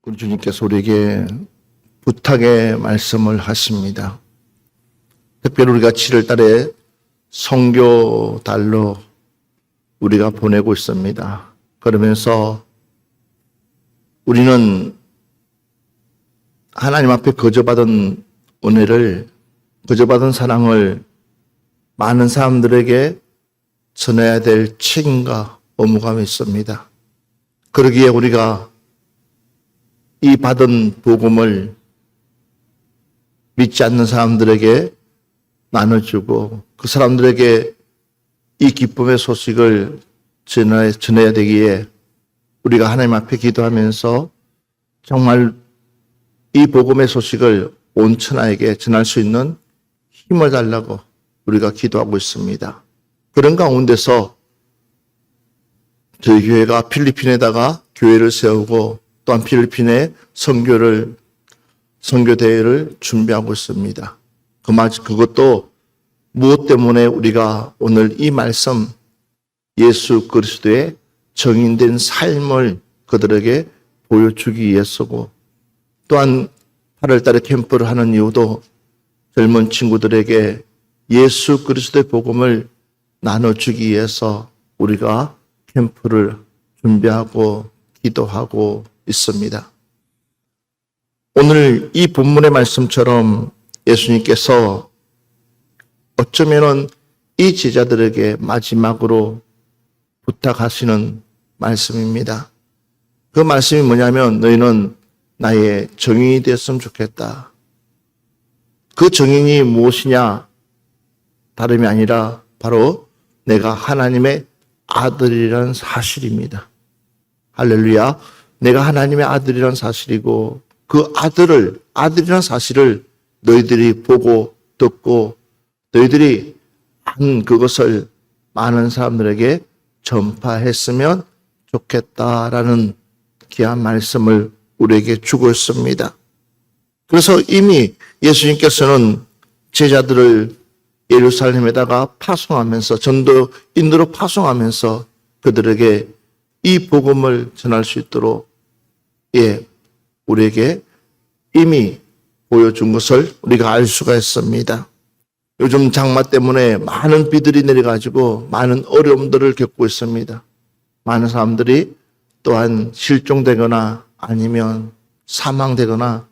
우리 주님께서 우리에게 부탁의 말씀을 하십니다. 특별히 우리가 7월 달에 선교 달로 우리가 보내고 있습니다. 그러면서 우리는 하나님 앞에 거저받은 은혜를, 거저받은 사랑을 많은 사람들에게 전해야 될 책임과 의무가 있습니다. 그러기에 우리가 이 받은 복음을 믿지 않는 사람들에게 나눠주고 그 사람들에게 이 기쁨의 소식을 전해야 되기에 우리가 하나님 앞에 기도하면서 정말 이 복음의 소식을 온 천하에게 전할 수 있는 힘을 달라고 우리가 기도하고 있습니다. 그런 가운데서 저희 교회가 필리핀에다가 교회를 세우고 또한 필리핀에 선교대회를 준비하고 있습니다. 그것도 무엇 때문에 우리가 오늘 이 말씀 예수 그리스도의 정인된 삶을 그들에게 보여주기 위해서고, 또한 8월 달에 캠프를 하는 이유도 젊은 친구들에게 예수 그리스도의 복음을 나눠주기 위해서 우리가 캠프를 준비하고 기도하고 있습니다. 오늘 이 본문의 말씀처럼 예수님께서 어쩌면은 이 제자들에게 마지막으로 부탁하시는 말씀입니다. 그 말씀이 뭐냐면 너희는 나의 증인이 되었으면 좋겠다. 그 증인이 무엇이냐? 다름이 아니라 바로 내가 하나님의 아들이라는 사실입니다. 할렐루야. 내가 하나님의 아들이라는 사실이고 그 아들이라는 사실을 너희들이 보고 듣고 너희들이 한 그것을 많은 사람들에게 전파했으면 좋겠다라는 귀한 말씀을 우리에게 주고 있습니다. 그래서 이미 예수님께서는 제자들을 예루살렘에다가 파송하면서 전도 인도로 파송하면서 그들에게 이 복음을 전할 수 있도록 우리에게 이미 보여준 것을 우리가 알 수가 있습니다. 요즘 장마 때문에 많은 비들이 내려가지고 많은 어려움들을 겪고 있습니다. 많은 사람들이 또한 실종되거나 아니면 사망되거나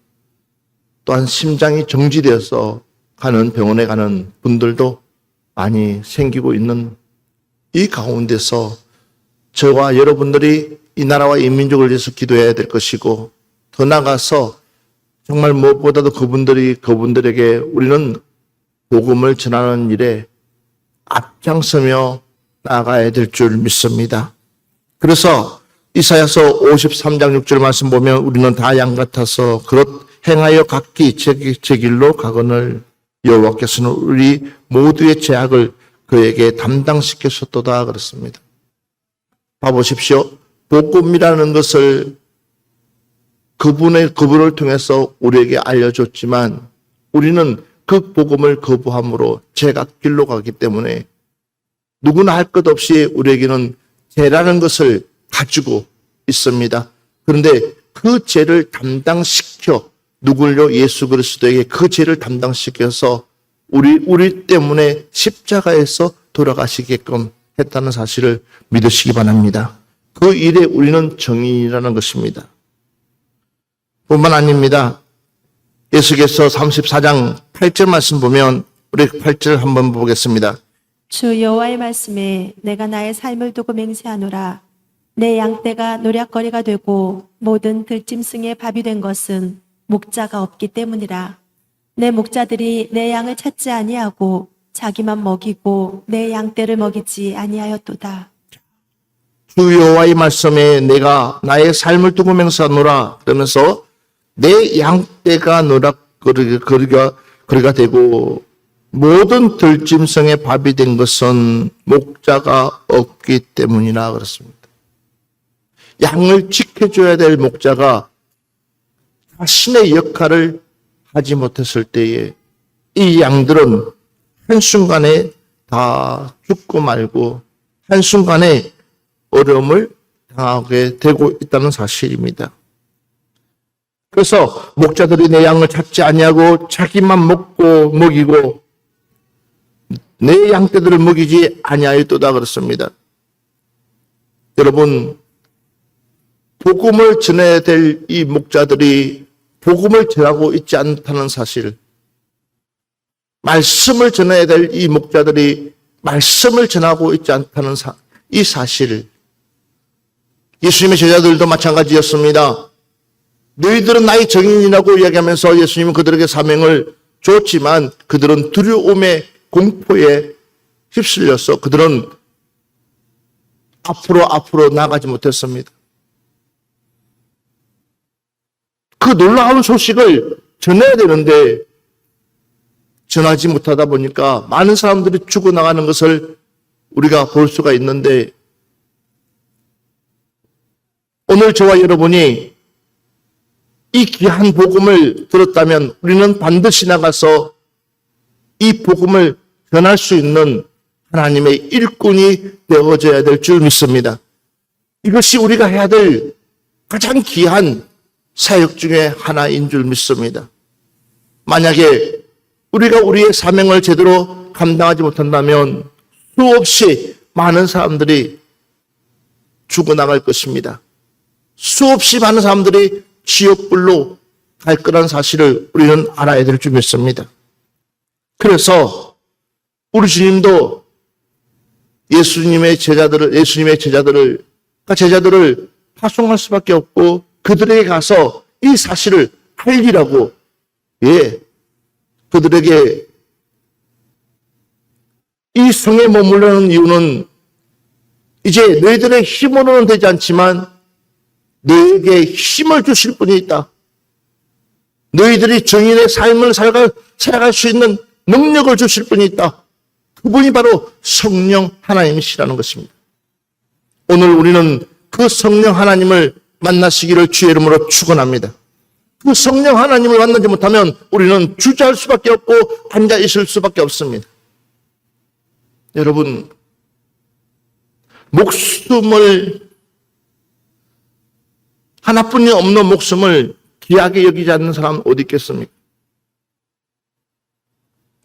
또한 심장이 정지되어서 병원에 가는 분들도 많이 생기고 있는 이 가운데서 저와 여러분들이 이 나라와 이 민족을 위해서 기도해야 될 것이고, 더 나아가서 정말 무엇보다도 그분들에게 우리는 복음을 전하는 일에 앞장서며 나아가야 될 줄 믿습니다. 그래서 이사야서 53장 6절 말씀 보면 우리는 다 양 같아서 그릇 행하여 각기 제 길로 가거늘 여호와께서는 우리 모두의 죄악을 그에게 담당시켰었도다 그렇습니다. 봐보십시오. 복음이라는 것을 그분을 통해서 우리에게 알려줬지만 우리는 그 복음을 거부함으로 제각길로 가기 때문에 누구나 할 것 없이 우리에게는 죄라는 것을 가지고 있습니다. 그런데 그 죄를 담당시켜 누굴요? 예수 그리스도에게 그 죄를 담당시켜서 우리 때문에 십자가에서 돌아가시게끔 했다는 사실을 믿으시기 바랍니다. 그 일에 우리는 정인이라는 것입니다. 뿐만 아닙니다. 예수께서 34장 8절 말씀 보면 우리 8절 한번 보겠습니다. 주 여호와의 말씀에 내가 나의 삶을 두고 맹세하노라. 내 양떼가 노략거리가 되고 모든 들짐승의 밥이 된 것은 목자가 없기 때문이라. 내 목자들이 내 양을 찾지 아니하고 자기만 먹이고 내 양떼를 먹이지 아니하였도다. 주 여호와의 말씀에 내가 나의 삶을 두고 맹세하노라. 그러면서 내 양떼가 노략거리가 되고 모든 들짐승의 밥이 된 것은 목자가 없기 때문이라 그렇습니다. 양을 지켜줘야 될 목자가 자신의 역할을 하지 못했을 때에 이 양들은 한순간에 다 죽고 말고 한순간에 어려움을 당하게 되고 있다는 사실입니다. 그래서 목자들이 내 양을 찾지 아니하고 자기만 먹고 먹이고 내 양떼들을 먹이지 아니하였도다 그렇습니다. 여러분, 복음을 전해야 될 이 목자들이 복음을 전하고 있지 않다는 사실, 말씀을 전해야 될 이 목자들이 말씀을 전하고 있지 않다는 이 사실, 예수님의 제자들도 마찬가지였습니다. 너희들은 나의 증인이라고 이야기하면서 예수님은 그들에게 사명을 줬지만 그들은 두려움의 공포에 휩쓸려서 그들은 앞으로 나가지 못했습니다. 그 놀라운 소식을 전해야 되는데 전하지 못하다 보니까 많은 사람들이 죽어나가는 것을 우리가 볼 수가 있는데, 오늘 저와 여러분이 이 귀한 복음을 들었다면 우리는 반드시 나가서 이 복음을 전할 수 있는 하나님의 일꾼이 되어져야 될 줄 믿습니다. 이것이 우리가 해야 될 가장 귀한 사역 중에 하나인 줄 믿습니다. 만약에 우리가 우리의 사명을 제대로 감당하지 못한다면 수없이 많은 사람들이 죽어나갈 것입니다. 수없이 많은 사람들이 지옥불로 갈 거라는 사실을 우리는 알아야 될 줄 믿습니다. 그래서 우리 주님도 예수님의 제자들을 파송할 수밖에 없고 그들에게 가서 이 사실을 알리라고, 그들에게 이 성에 머무르는 이유는 이제 너희들의 힘으로는 되지 않지만 너희에게 힘을 주실 분이 있다. 너희들이 정인의 삶을 살아갈 수 있는 능력을 주실 분이 있다. 그분이 바로 성령 하나님이시라는 것입니다. 오늘 우리는 그 성령 하나님을 만나시기를 주의 이름으로 축원합니다. 그 성령 하나님을 만나지 못하면 우리는 주저할 수밖에 없고 앉아 있을 수밖에 없습니다. 여러분, 하나뿐이 없는 목숨을 귀하게 여기지 않는 사람은 어디 있겠습니까?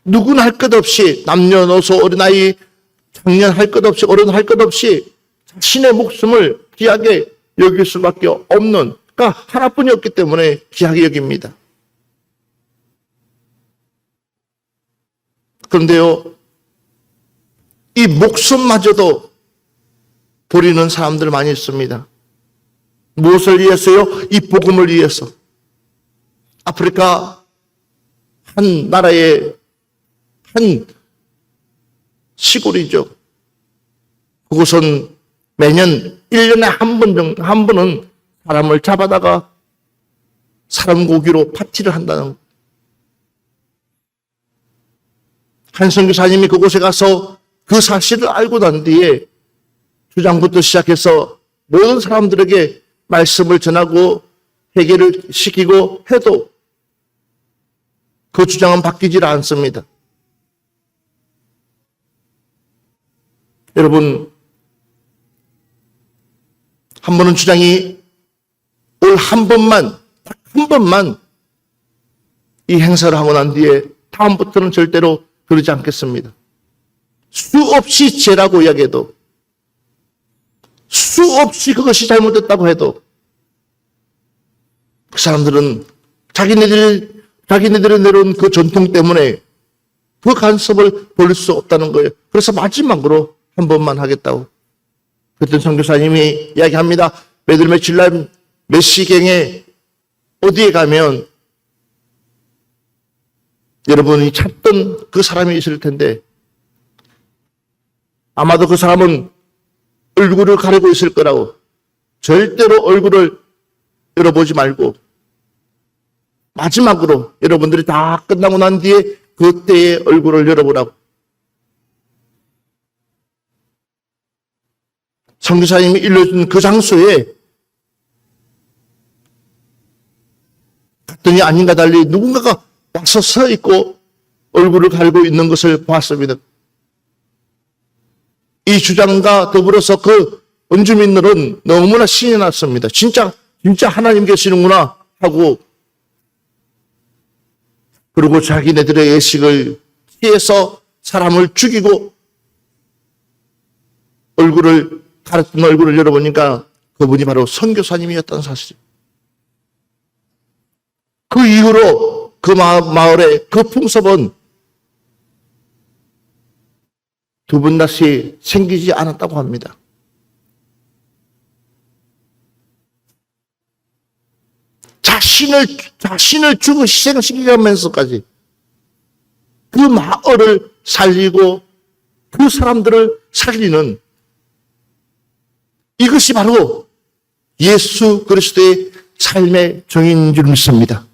누구나 할 것 없이, 남녀노소, 어린아이, 청년 할 것 없이, 어른 할 것 없이 자신의 목숨을 귀하게 여길 수밖에 없는, 그러니까 하나뿐이 없기 때문에 귀하게 여깁니다. 그런데요, 이 목숨마저도 버리는 사람들 많이 있습니다. 무엇을 위해서요? 이 복음을 위해서. 아프리카 한 나라의 한 시골이죠. 그곳은 매년 1년에 한 번은 사람을 잡아다가 사람 고기로 파티를 한다는, 한 선교사님이 그곳에 가서 그 사실을 알고 난 뒤에 주장부터 시작해서 모든 사람들에게 말씀을 전하고 해결을 시키고 해도 그 주장은 바뀌질 않습니다. 여러분, 한 번은 주장이 올 한 번만, 딱 한 번만 이 행사를 하고 난 뒤에 다음부터는 절대로 그러지 않겠습니다. 수없이 죄라고 이야기해도, 수없이 그것이 잘못됐다고 해도 그 사람들은 자기네들이 내려온 그 전통 때문에 그 간섭을 벌릴 수 없다는 거예요. 그래서 마지막으로 한 번만 하겠다고. 그랬던 선교사님이 이야기합니다. 매달 며칠날 몇 시경에 어디에 가면 여러분이 찾던 그 사람이 있을 텐데 아마도 그 사람은 얼굴을 가리고 있을 거라고. 절대로 얼굴을 열어보지 말고 마지막으로 여러분들이 다 끝나고 난 뒤에 그때의 얼굴을 열어보라고. 선교사님이 일러준 그 장소에 갔더니 아닌가 달리 누군가가 와서 서 있고 얼굴을 가리고 있는 것을 보았습니다. 이 주장과 더불어서 그 원주민들은 너무나 신이 났습니다. 진짜 하나님 계시는구나 하고 그리고 자기네들의 예식을 피해서 사람을 죽이고 가르친 얼굴을 열어보니까 그분이 바로 선교사님이었다는 사실. 그 이후로 그 마을의 그 풍습은 두 분 다시 생기지 않았다고 합니다. 자신을 주고 희생시키면서까지 그 마을을 살리고 그 사람들을 살리는 이것이 바로 예수 그리스도의 삶의 정의인 줄 믿습니다.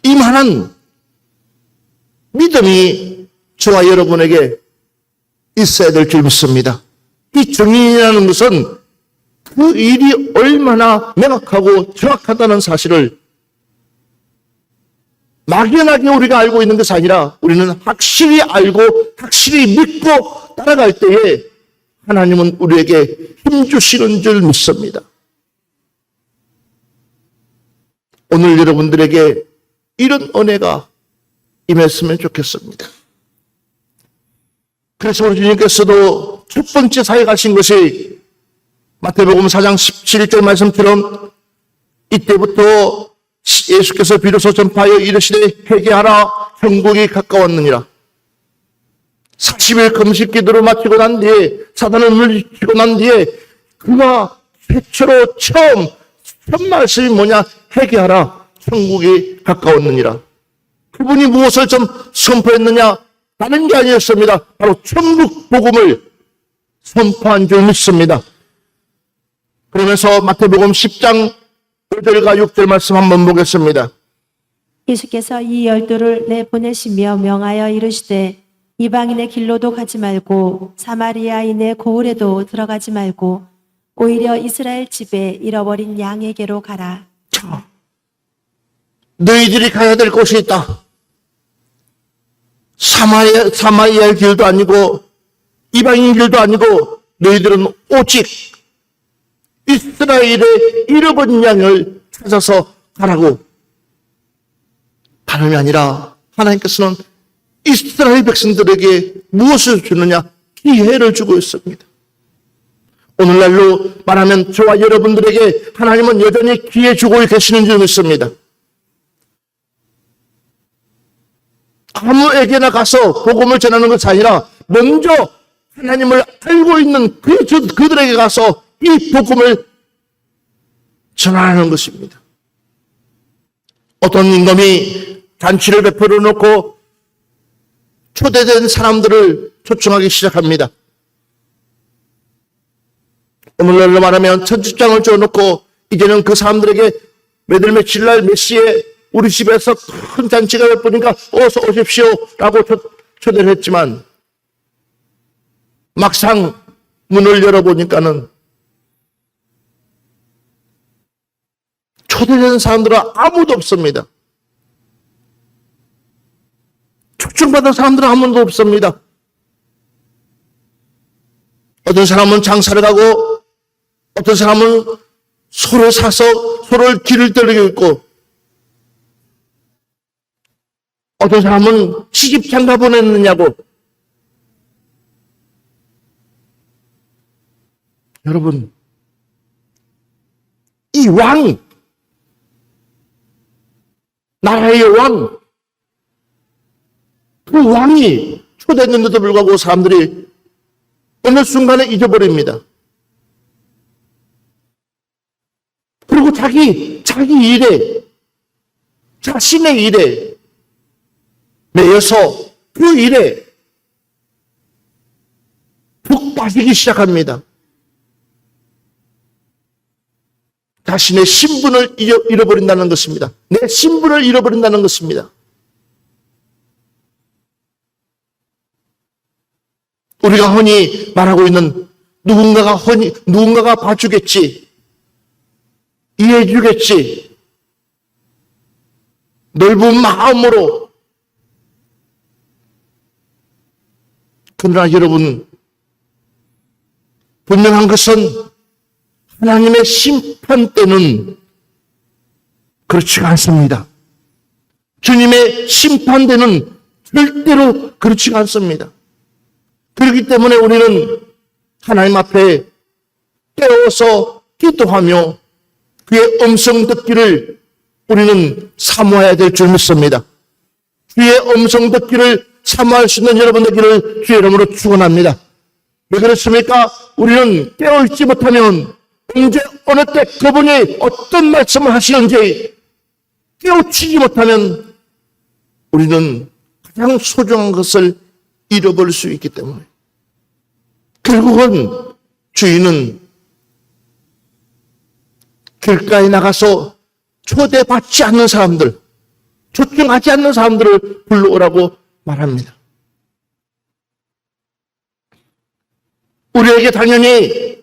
이만한 믿음이 저와 여러분에게 있어야 될 줄 믿습니다. 이 정의라는 것은 그 일이 얼마나 명확하고 정확하다는 사실을 막연하게 우리가 알고 있는 것이 아니라 우리는 확실히 알고 확실히 믿고 따라갈 때에 하나님은 우리에게 힘주시는 줄 믿습니다. 오늘 여러분들에게 이런 은혜가 임했으면 좋겠습니다. 그래서 우리 주님께서도 첫 번째 사역하신 것이 마태복음 4장 17절 말씀처럼 이때부터 예수께서 비로소 전파하여 이르시되 회개하라 천국이 가까웠느니라. 40일 금식 기도를 마치고 난 뒤에 사단을 물리치고 난 뒤에 그가 최초로 처음 첫 말씀이 뭐냐? 회개하라 천국이 가까웠느니라. 그분이 무엇을 좀 선포했느냐? 다른 게 아니었습니다. 바로 천국 복음을 선포한 줄 믿습니다. 그러면서 마태복음 10장 5절과 6절 말씀 한번 보겠습니다. 예수께서 이 12를 내보내시며 명하여 이르시되 이방인의 길로도 가지 말고 사마리아인의 고을에도 들어가지 말고 오히려 이스라엘 집에 잃어버린 양에게로 가라. 자, 너희들이 가야 될 곳이 있다. 사마리아의 길도 아니고 이방인 길도 아니고 너희들은 오직 이스라엘의 잃어버린 양을 찾아서 가라고. 다름이 아니라 하나님께서는 이스라엘 백성들에게 무엇을 주느냐? 기회를 주고 있습니다. 오늘날로 말하면 저와 여러분들에게 하나님은 여전히 기회 주고 계시는 줄 믿습니다. 아무에게나 가서 복음을 전하는 것이 아니라 먼저 하나님을 알고 있는 그들에게 가서 이 복음을 전하는 것입니다. 어떤 임금이 잔치를 베풀어 놓고 초대된 사람들을 초청하기 시작합니다. 오늘날로 말하면 천주장을 줘놓고 이제는 그 사람들에게 몇월 며칠 날 몇 시에 우리 집에서 큰 잔치가 베푸니까 어서 오십시오 라고 초대를 했지만 막상 문을 열어보니까는 초대된 사람들은 아무도 없습니다. 초청받은 사람들은 아무도 없습니다. 어떤 사람은 장사를 가고 어떤 사람은 소를 사서 소를 길을 떨리고 있고 어떤 사람은 시집 장가 보냈느냐고. 여러분, 이 왕, 나라의 왕, 그 왕이 초대했는데도 불구하고 사람들이 어느 순간에 잊어버립니다. 그리고 자기 일에, 자신의 일에 매여서 그 일에 푹 빠지기 시작합니다. 자신의 신분을 잃어버린다는 것입니다. 내 신분을 잃어버린다는 것입니다. 우리가 흔히 말하고 있는 누군가가 봐주겠지, 이해해주겠지, 넓은 마음으로. 그러나 여러분, 분명한 것은 하나님의 심판 때는 그렇지가 않습니다. 주님의 심판대는 절대로 그렇지가 않습니다. 그렇기 때문에 우리는 하나님 앞에 깨어서 기도하며 그의 음성 듣기를 우리는 사모해야 될 줄 믿습니다. 주의 음성 듣기를 사모할 수 있는 여러분 되기를 주의 이름으로 축원합니다. 왜 그렇습니까? 우리는 깨어있지 못하면 언제 어느 때 그분이 어떤 말씀을 하시는지 깨우치지 못하면 우리는 가장 소중한 것을 잃어버릴 수 있기 때문에 결국은 주인은 길가에 나가서 초대받지 않는 사람들, 초청하지 않는 사람들을 불러오라고 말합니다. 우리에게 당연히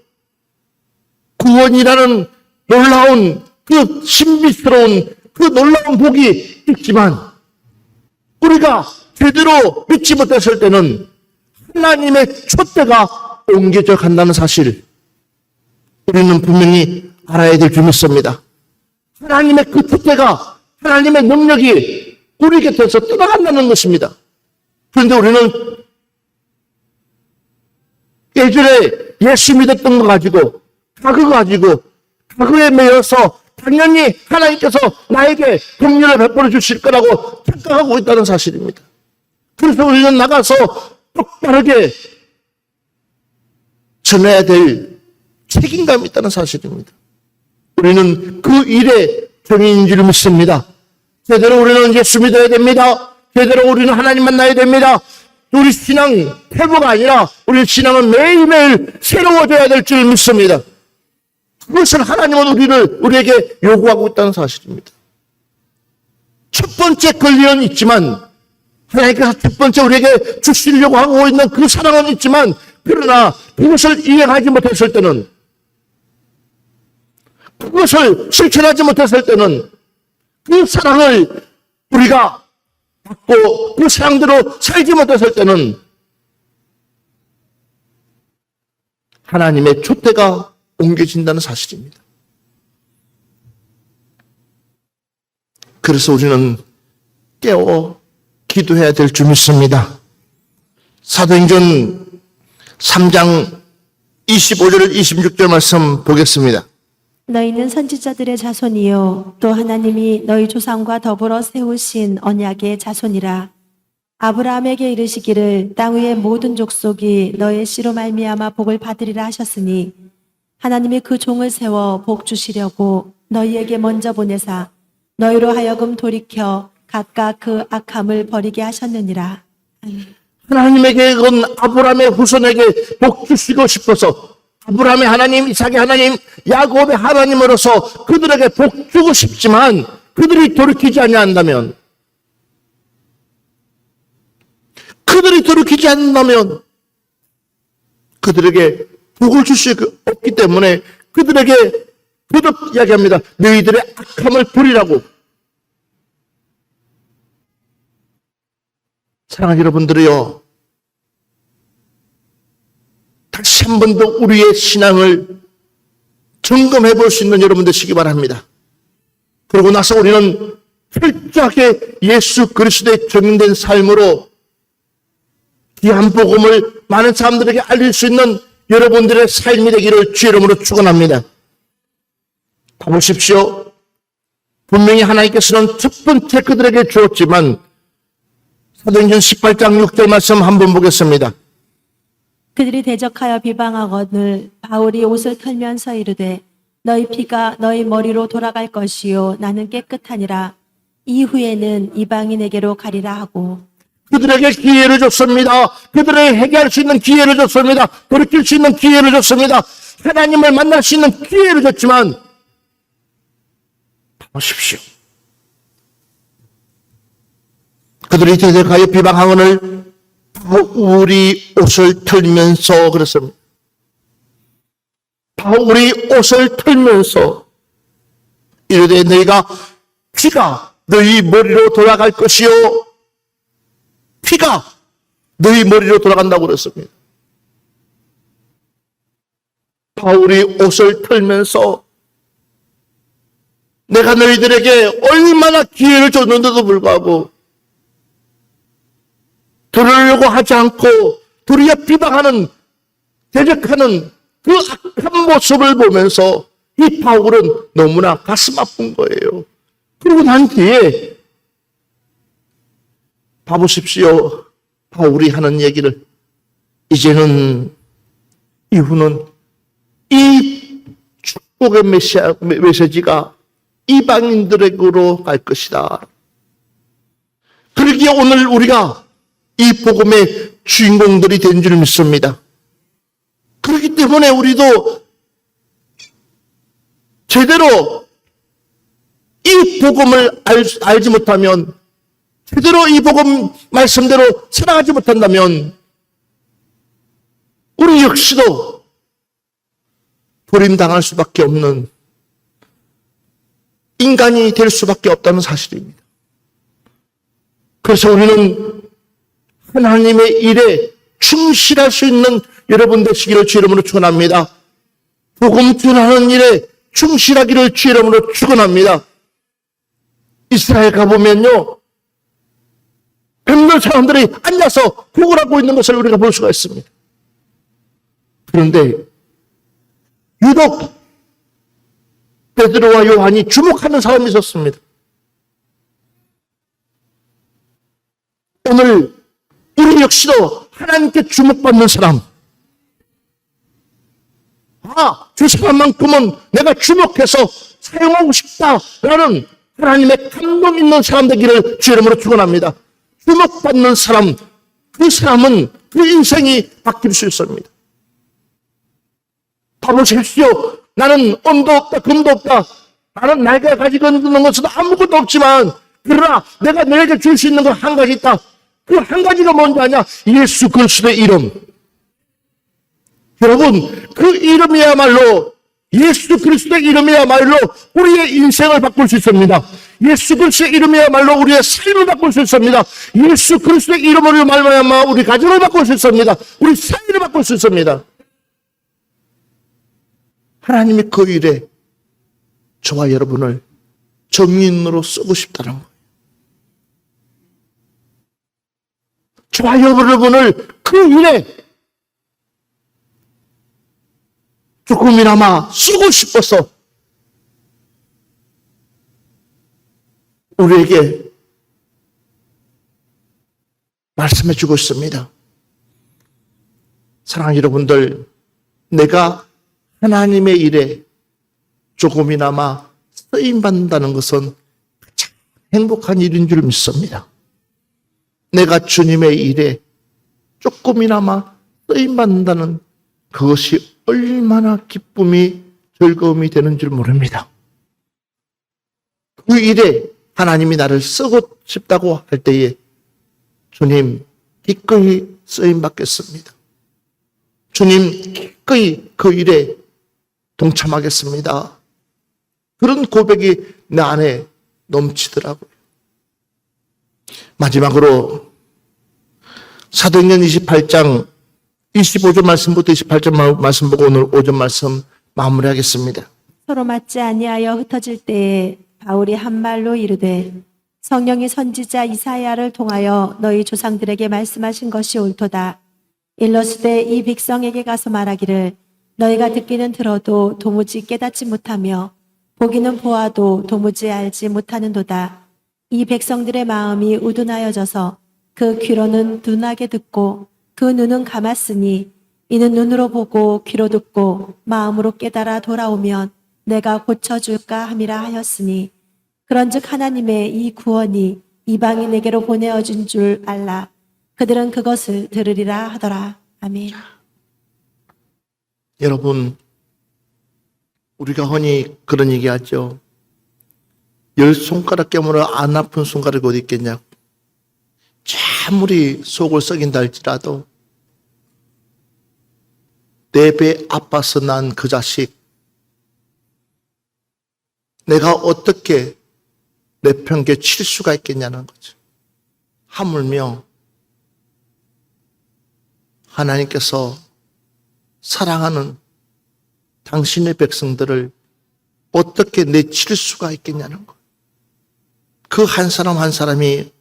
구원이라는 놀라운 그 신비스러운 그 놀라운 복이 있지만 우리가 제대로 믿지 못했을 때는 하나님의 촛대가 옮겨져 간다는 사실 우리는 분명히 알아야 될 줄 믿습니다. 하나님의 그 촛대가 하나님의 능력이 우리 곁에서 떠나간다는 것입니다. 그런데 우리는 예전에 예수 믿었던 거 가지고 과거에 매여서 당연히 하나님께서 나에게 긍휼을 베풀어 주실 거라고 착각하고 있다는 사실입니다. 그래서 우리는 나가서 똑바르게 전해야 될 책임감이 있다는 사실입니다. 우리는 그 일의 정인인 줄 믿습니다. 제대로 우리는 예수 믿어야 됩니다. 제대로 우리는 하나님 만나야 됩니다. 우리 신앙 태보가 아니라 우리 신앙은 매일매일 새로워져야 될 줄 믿습니다. 그것을 하나님은 우리에게 요구하고 있다는 사실입니다. 첫 번째 권리는 있지만 하나님께서 첫 번째 우리에게 주시려고 하고 있는 그 사랑은 있지만 그러나 그것을 이행하지 못했을 때는 그것을 실천하지 못했을 때는 그 사랑을 우리가 받고 그 사랑대로 살지 못했을 때는 하나님의 촛대가 옮겨진다는 사실입니다. 그래서 우리는 깨어 기도해야 될 줄 믿습니다. 사도행전 3장 25절 26절 말씀 보겠습니다. 너희는 선지자들의 자손이요 또 하나님이 너희 조상과 더불어 세우신 언약의 자손이라. 아브라함에게 이르시기를 땅 위의 모든 족속이 너의 씨로 말미암아 복을 받으리라 하셨으니 하나님이 그 종을 세워 복 주시려고 너희에게 먼저 보내사 너희로 하여금 돌이켜 각각 그 악함을 버리게 하셨느니라. 하나님의 계획은 아브라함의 후손에게 복 주시고 싶어서 아브라함의 하나님, 이삭의 하나님, 야곱의 하나님으로서 그들에게 복 주고 싶지만 그들이 돌이키지 않는다면 그들에게 복을 주실 수 없기 때문에 그들에게 거듭 이야기합니다. 너희들의 악함을 버리라고. 사랑하는 여러분들이요, 다시 한 번 더 우리의 신앙을 점검해 볼 수 있는 여러분 되시기 바랍니다. 그러고 나서 우리는 철저하게 예수 그리스도의 적용된 삶으로 귀한 복음을 많은 사람들에게 알릴 수 있는 여러분들의 삶이 되기를 주의 이름으로 축원합니다. 보십시오. 분명히 하나님께서는 첫 번째 그들에게 주었지만 사도행전 18장 6절 말씀 한번 보겠습니다. 그들이 대적하여 비방하거늘 바울이 옷을 털면서 이르되 너희 피가 너희 머리로 돌아갈 것이요 나는 깨끗하니라. 이후에는 이방인에게로 가리라 하고. 그들에게 기회를 줬습니다. 그들에게 회개할 수 있는 기회를 줬습니다. 돌이킬 수 있는 기회를 줬습니다. 하나님을 만날 수 있는 기회를 줬지만 보십시오. 그들이 대적하여 비방하거늘 바울이 옷을 털면서 그랬습니다. 바울이 옷을 털면서 이르되 너희가 피가 너희 머리로 돌아갈 것이요 피가 너희 머리로 돌아간다고 그랬습니다. 바울이 옷을 털면서 내가 너희들에게 얼마나 기회를 줬는데도 불구하고 들으려고 하지 않고 도리어 비방하는, 대적하는 그 악한 모습을 보면서 이 바울은 너무나 가슴 아픈 거예요. 그리고 난 뒤에 봐보십시오. 바울이 하는 얘기를. 이제는 이후는 이 축복의 메시지가 이방인들에게로 갈 것이다. 그러기에 오늘 우리가 이 복음의 주인공들이 된 줄 믿습니다. 그렇기 때문에 우리도 제대로 이 복음을 알지 못하면, 제대로 이 복음 말씀대로 살아가지 못한다면 우리 역시도 버림당할 수밖에 없는 인간이 될 수밖에 없다는 사실입니다. 그래서 우리는 하나님의 일에 충실할 수 있는 여러분 되시기를 주 이름으로 축원합니다. 복음 전하는 일에 충실하기를 주 이름으로 축원합니다. 이스라엘 가보면요, 몇몇 사람들이 앉아서 복을 하고 있는 것을 우리가 볼 수가 있습니다. 그런데 유독 베드로와 요한이 주목하는 사람이 있었습니다. 오늘 우리 역시도 하나님께 주목받는 사람, 저 사람만큼은 내가 주목해서 사용하고 싶다라는 하나님의 감동 있는 사람 되기를 주 이름으로 축원합니다. 주목받는 사람, 그 사람은 그 인생이 바뀔 수 있습니다. 봐보십시오. 나는 언도 없다, 금도 없다. 나는 내가 가지고 있는 것은 아무것도 없지만, 그러나 내가 너에게 줄 수 있는 건 한 가지 있다. 그 한 가지가 뭔지 아냐? 예수 그리스도의 이름. 여러분, 그 이름이야말로, 예수 그리스도의 이름이야말로 우리의 인생을 바꿀 수 있습니다. 예수 그리스도의 이름이야말로 우리의 삶을 바꿀 수 있습니다. 예수 그리스도의 이름으로 말미암아 우리 가정을 바꿀 수 있습니다. 우리 사회를 바꿀 수 있습니다. 하나님이 그 일에 저와 여러분을 정인으로 쓰고 싶다는 거예요. 저와 여러분을 그 일에 조금이나마 쓰고 싶어서 우리에게 말씀해 주고 있습니다. 사랑하는 여러분들, 내가 하나님의 일에 조금이나마 쓰임받는다는 것은 가장 행복한 일인 줄 믿습니다. 내가 주님의 일에 조금이나마 쓰임받는다는 그것이 얼마나 기쁨이, 즐거움이 되는 줄 모릅니다. 그 일에 하나님이 나를 쓰고 싶다고 할 때에 주님 기꺼이 쓰임받겠습니다. 주님 기꺼이 그 일에 동참하겠습니다. 그런 고백이 내 안에 넘치더라고요. 마지막으로 사도행전 28장 25절 말씀부터 28절 말씀 보고 오늘 5절 말씀 마무리하겠습니다. 서로 맞지 아니하여 흩어질 때에 바울이 한 말로 이르되 성령이 선지자 이사야를 통하여 너희 조상들에게 말씀하신 것이 옳도다. 일러스되 이 백성에게 가서 말하기를 너희가 듣기는 들어도 도무지 깨닫지 못하며 보기는 보아도 도무지 알지 못하는도다. 이 백성들의 마음이 우둔하여져서 그 귀로는 둔하게 듣고 그 눈은 감았으니 이는 눈으로 보고 귀로 듣고 마음으로 깨달아 돌아오면 내가 고쳐줄까 함이라 하였으니 그런즉 하나님의 이 구원이 이방인에게로 보내어진 줄 알라. 그들은 그것을 들으리라 하더라. 아멘. 여러분, 우리가 흔히 그런 얘기하죠. 10손가락 깨물어 안 아픈 손가락이 어디 있겠냐고. 아무리 속을 썩인다 할지라도 내 배 아파서 난 그 자식, 내가 어떻게 내 편께 칠 수가 있겠냐는 거죠. 하물며 하나님께서 사랑하는 당신의 백성들을 어떻게 내칠 수가 있겠냐는 것. 그 한 사람 한 사람이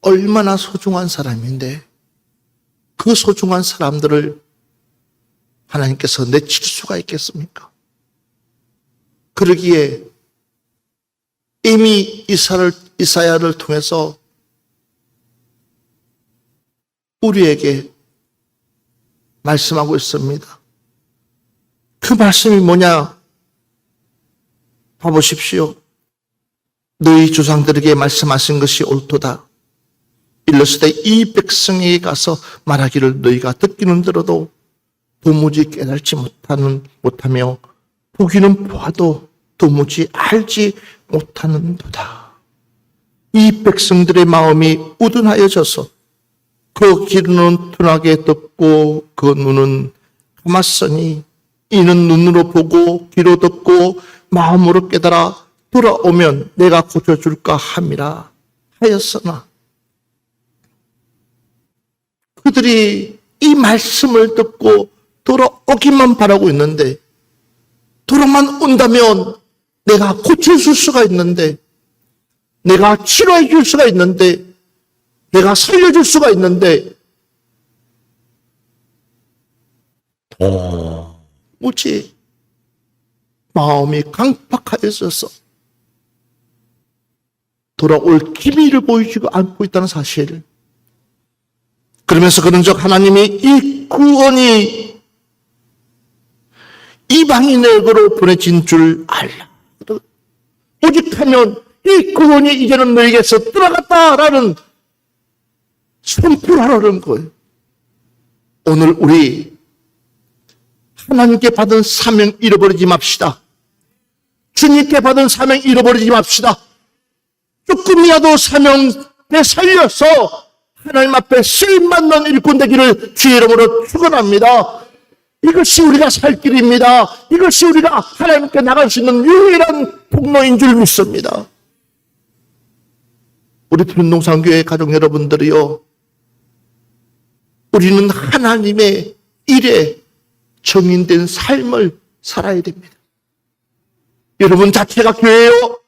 얼마나 소중한 사람인데 그 소중한 사람들을 하나님께서 내칠 수가 있겠습니까? 그러기에 이미 이사야를 통해서 우리에게 말씀하고 있습니다. 그 말씀이 뭐냐? 봐보십시오. 너희 조상들에게 말씀하신 것이 옳도다. 일러스되 이 백성에게 가서 말하기를 너희가 듣기는 들어도 도무지 깨달지 못하며 보기는 보아도 도무지 알지 못하는도다. 이 백성들의 마음이 우둔하여져서 그 귀는 둔하게 듣고 그 눈은 감았으니 이는 눈으로 보고 귀로 듣고 마음으로 깨달아 돌아오면 내가 고쳐줄까 함이라 하였으나 그들이 이 말씀을 듣고 돌아오기만 바라고 있는데 돌아만 온다면 내가 고쳐줄 수가 있는데 내가 치료해 줄 수가 있는데 내가 살려줄 수가 있는데 도무지 마음이 강팍하여져서 돌아올 기미를 보이지도 않고 있다는 사실. 그러면서 그런즉 하나님이 이 구원이 이방인에게로 보내진 줄 알라. 오직 하면 이 구원이 이제는 너에게서 들어갔다라는 선포를 하라는 거예요. 오늘 우리 하나님께 받은 사명 잃어버리지 맙시다. 주님께 받은 사명 잃어버리지 맙시다. 조금이라도 사명에 살려서 하나님 앞에 쓰임받는 일꾼 되기를 주의 이름으로 축원합니다. 이것이 우리가 살 길입니다. 이것이 우리가 하나님께 나갈 수 있는 유일한 통로인 줄 믿습니다. 우리 푸른동산교회 가족 여러분들이요, 우리는 하나님의 일에 정인된 삶을 살아야 됩니다. 여러분 자체가 교회요,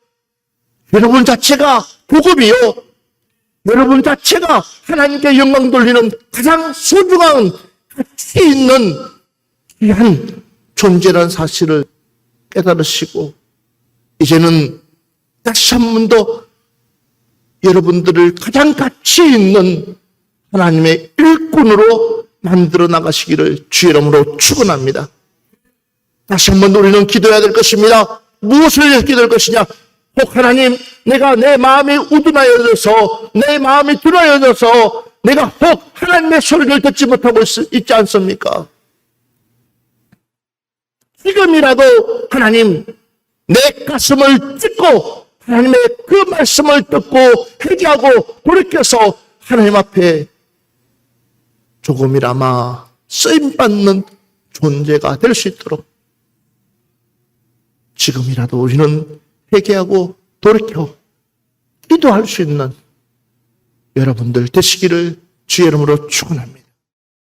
여러분 자체가 복음이요, 여러분 자체가 하나님께 영광 돌리는 가장 소중한 가치 있는 귀한 존재라는 사실을 깨달으시고 이제는 다시 한 번 더 여러분들을 가장 가치 있는 하나님의 일꾼으로 만들어 나가시기를 주의 이름으로 축원합니다. 다시 한 번 우리는 기도해야 될 것입니다. 무엇을 위해서 기도할 것이냐? 혹 하나님, 내가 내 마음이 우둔하여져서 내 마음이 둔하여져서 내가 혹 하나님의 소리를 듣지 못하고 있지 않습니까? 지금이라도 하나님, 내 가슴을 찢고 하나님의 그 말씀을 듣고 회개하고 돌이켜서 하나님 앞에 조금이나마 쓰임받는 존재가 될 수 있도록 지금이라도 우리는 회개하고 돌이켜 기도할 수 있는 여러분들 되시기를 주의 이름으로 축원합니다.